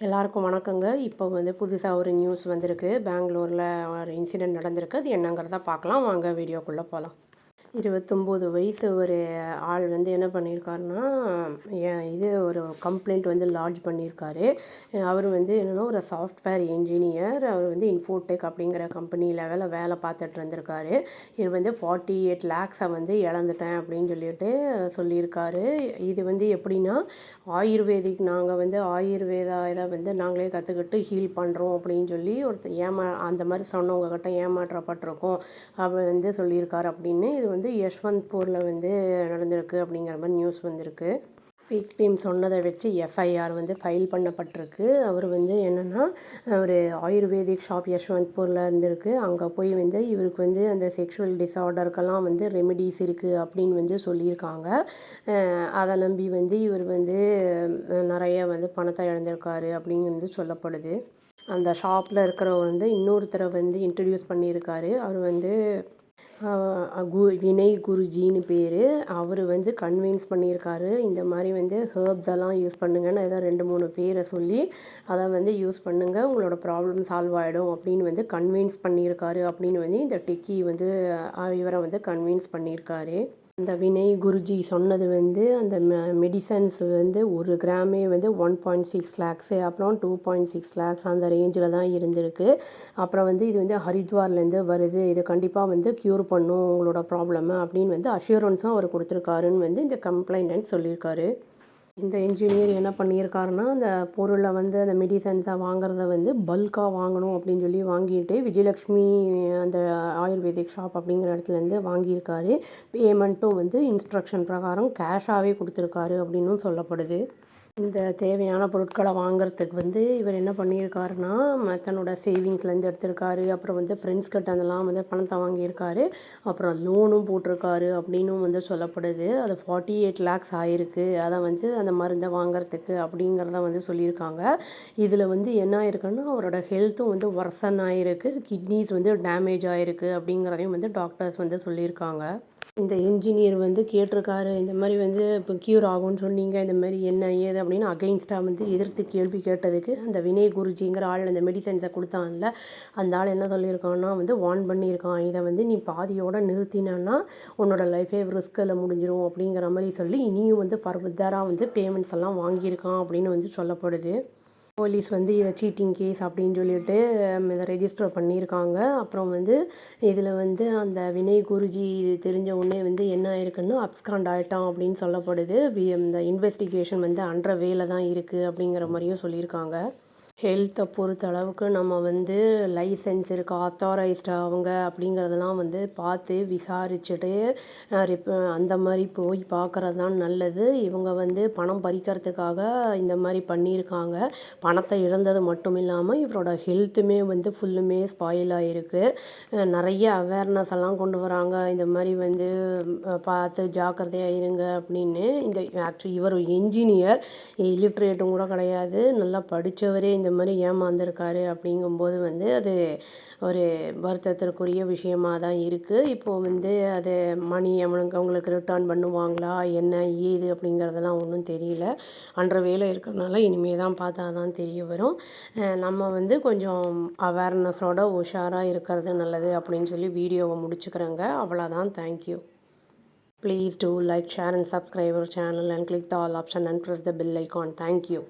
எல்லாருக்கும் வணக்கங்க. இப்போ புதுசா ஒரு நியூஸ் வந்திருக்கு. பெங்களூர்ல ஒரு இன்சிடென்ட் நடந்திருக்கு. அது என்னங்கிறத பார்க்கலாம். வாங்க வீடியோக்குள்ள போலாம். 29 வயசு ஒரு ஆள் என்ன பண்ணியிருக்காருன்னா, இது ஒரு கம்ப்ளைண்ட் லாட்ஜ் பண்ணியிருக்காரு. அவர் என்னன்னா ஒரு சாஃப்ட்வேர் என்ஜினியர். அவர் இன்ஃபோடெக் அப்படிங்கிற கம்பெனியில் வேலை பார்த்துட்டு இருந்திருக்காரு. இது 48 லேக்ஸை இழந்துட்டேன் அப்படின்னு சொல்லியிருக்காரு. இது எப்படின்னா, ஆயுர்வேதிக் நாங்கள் ஆயுர்வேதா இதை நாங்களே கற்றுக்கிட்டு ஹீல் பண்ணுறோம் அப்படின்னு சொல்லி ஒருத்தர் அந்த மாதிரி சொன்னவங்க கிட்ட ஏமாற்றப்பட்டிருக்கோம் அப்படி சொல்லியிருக்காரு அப்படின்னு. இது யஷ்வந்த்பூரில் நடந்திருக்கு அப்படிங்கிற மாதிரி நியூஸ் வந்திருக்கு. விக்டிம் சொன்னதை வச்சு எஃப்ஐஆர் ஃபைல் பண்ணப்பட்டிருக்கு. அவர் என்னென்னா, ஒரு ஆயுர்வேதிக் ஷாப் யஷ்வந்த்பூரில் இருந்திருக்கு. அங்கே போய் இவருக்கு அந்த செக்ஷுவல் டிஸார்டருக்கெல்லாம் ரெமிடிஸ் இருக்குது அப்படின்னு சொல்லியிருக்காங்க. அதை நம்பி இவர் நிறைய பணத்தை இழந்திருக்காரு அப்படின்னு சொல்லப்படுது. அந்த ஷாப்பில் இருக்கிறவர் இன்னொருத்தரை இன்ட்ரடியூஸ் பண்ணியிருக்காரு. அவர் வினய் குருஜின்னு பேர். அவர் கன்வின்ஸ் பண்ணியிருக்காரு. இந்த மாதிரி ஹெர்ப்ஸ் எல்லாம் யூஸ் பண்ணுங்கன்னு ஏதோ 2-3 பேரை சொல்லி அதை யூஸ் பண்ணுங்கள், உங்களோட ப்ராப்ளம் சால்வ் ஆகிடும் அப்படின்னு கன்வின்ஸ் பண்ணியிருக்காரு அப்படின்னு இந்த டெக்கி இவரை கன்வின்ஸ் பண்ணியிருக்காரு. அந்த வினய் குருஜி சொன்னது அந்த மெடிசன்ஸ் ஒரு கிராமே 1.6 லேக்ஸு, அப்புறம் 2.6 லேக்ஸ் அந்த ரேஞ்சில் தான் இருந்திருக்கு. அப்புறம் இது ஹரித்வார்லேருந்து வருது, இது கண்டிப்பாக க்யூர் பண்ணும் உங்களோட ப்ராப்ளம் அப்படின்னு அஷூரன்ஸும் அவர் கொடுத்துருக்காருன்னு இந்த கம்ப்ளைண்ட் சொல்லியிருக்காரு. இந்த இன்ஜினியர் என்ன பண்ணியிருக்காருன்னா, அந்த பொருளை அந்த மெடிசன்ஸை வாங்குறத பல்காக வாங்கணும் அப்படின்னு சொல்லி வாங்கிட்டு விஜயலக்ஷ்மி அந்த ஆயுர்வேதிக் ஷாப் அப்படிங்கிற இடத்துலேருந்து வாங்கியிருக்காரு. பேமெண்ட்டும் இன்ஸ்ட்ரக்ஷன் பிரகாரம் கேஷாகவே கொடுத்துருக்காரு அப்படின்னும் சொல்லப்படுது. இந்த தேவையான பொருட்களை வாங்குறதுக்கு இவர் என்ன பண்ணியிருக்காருன்னா, தன்னோட சேவிங்ஸ்லேருந்து எடுத்திருக்காரு. அப்புறம் ஃப்ரெண்ட்ஸ் கிட்ட அதெல்லாம் பணத்தை வாங்கியிருக்காரு. அப்புறம் லோனும் போட்டிருக்காரு அப்படின்னும் சொல்லப்படுது. அது 48 லேக்ஸ் ஆகிருக்கு. அதை அந்த மருந்தை வாங்குறதுக்கு அப்படிங்கிறத சொல்லியிருக்காங்க. இதில் என்ன ஆயிருக்குன்னா, அவரோட ஹெல்த்தும் வர்சன் ஆகிருக்கு, கிட்னிஸ் டேமேஜ் ஆகிருக்கு அப்படிங்கிறதையும் டாக்டர்ஸ் சொல்லியிருக்காங்க. இந்த இன்ஜினியர் கேட்டிருக்காரு, இந்த மாதிரி இப்போ க்யூர் ஆகும்னு சொன்னீங்க, இந்த மாதிரி என்ன ஏது அப்படின்னு அகைன்ஸ்டாக எதிர்த்து கேள்வி கேட்டதுக்கு அந்த வினய் குருஜிங்கிற ஆள் அந்த மெடிசன்ஸை கொடுத்தான்ல, அந்த ஆள் என்ன சொல்லியிருக்கான்னா வார்ன் பண்ணியிருக்கான், இதை நீ பாதியோடு நிறுத்தினா உன்னோட லைஃபே ரிஸ்கில் முடிஞ்சிடும் அப்படிங்கிற மாதிரி சொல்லி இனியும் ஃபர்தராக பேமெண்ட்ஸ் எல்லாம் வாங்கியிருக்கான் அப்படின்னு சொல்லப்படுது. போலீஸ் இதை சீட்டிங் கேஸ் அப்படின்னு சொல்லிட்டு இதை ரெஜிஸ்டர் பண்ணியிருக்காங்க. அப்புறம் இதில் அந்த வினய் குருஜி இது தெரிஞ்ச உடனே என்ன ஆயிருக்குன்னா அப்ஸ்காண்ட் ஆகிட்டான் அப்படின்னு சொல்லப்படுது. இந்த இன்வெஸ்டிகேஷன் அண்டர் வேல தான் இருக்குது அப்படிங்கிற மாதிரியும் சொல்லியிருக்காங்க. ஹெல்த்தை பொறுத்த அளவுக்கு நம்ம லைசன்ஸ் இருக்கா, ஆத்தாரைஸ்டு அவங்க அப்படிங்கிறதெல்லாம் பார்த்து விசாரிச்சுட்டு அந்த மாதிரி போய் பார்க்குறது தான் நல்லது. இவங்க பணம் பறிக்கிறதுக்காக இந்த மாதிரி பண்ணியிருக்காங்க. பணத்தை இழந்தது மட்டும் இல்லாமல் இவரோட ஹெல்த்துமே ஃபுல்லுமே ஸ்பாயில் ஆகிருக்கு. நிறைய அவேர்னஸ் எல்லாம் கொண்டு வராங்க, இந்த மாதிரி பார்த்து ஜாக்கிரதையாக இருங்க அப்படின்னு. இந்த ஆக்சுவலி இவர் என்ஜினியர், இல்லிட்ரேட்டும் கூட கிடையாது, நல்லா படித்தவரே இந்த மாதிரி ஏமாந்துருக்காரு அப்படிங்கும்போது அது ஒரு வருத்தத்திற்குரிய விஷயமாக தான் இருக்குது. இப்போது அது மணி அவங்களுக்கு ரிட்டர்ன் பண்ணுவாங்களா என்ன ஏது அப்படிங்கிறதெல்லாம் ஒன்றும் தெரியல. அன்ற வேலை இருக்கிறதுனால இனிமேல் தான் பார்த்தா தான் தெரிய வரும். நம்ம கொஞ்சம் அவேர்னஸோட உஷாராக இருக்கிறது நல்லது அப்படின்னு சொல்லி வீடியோவை முடிச்சுக்கிறேங்க. அவ்வளோதான். Thank you. Please do like, share and subscribe our channel and click the all option and press the bell icon. Thank you.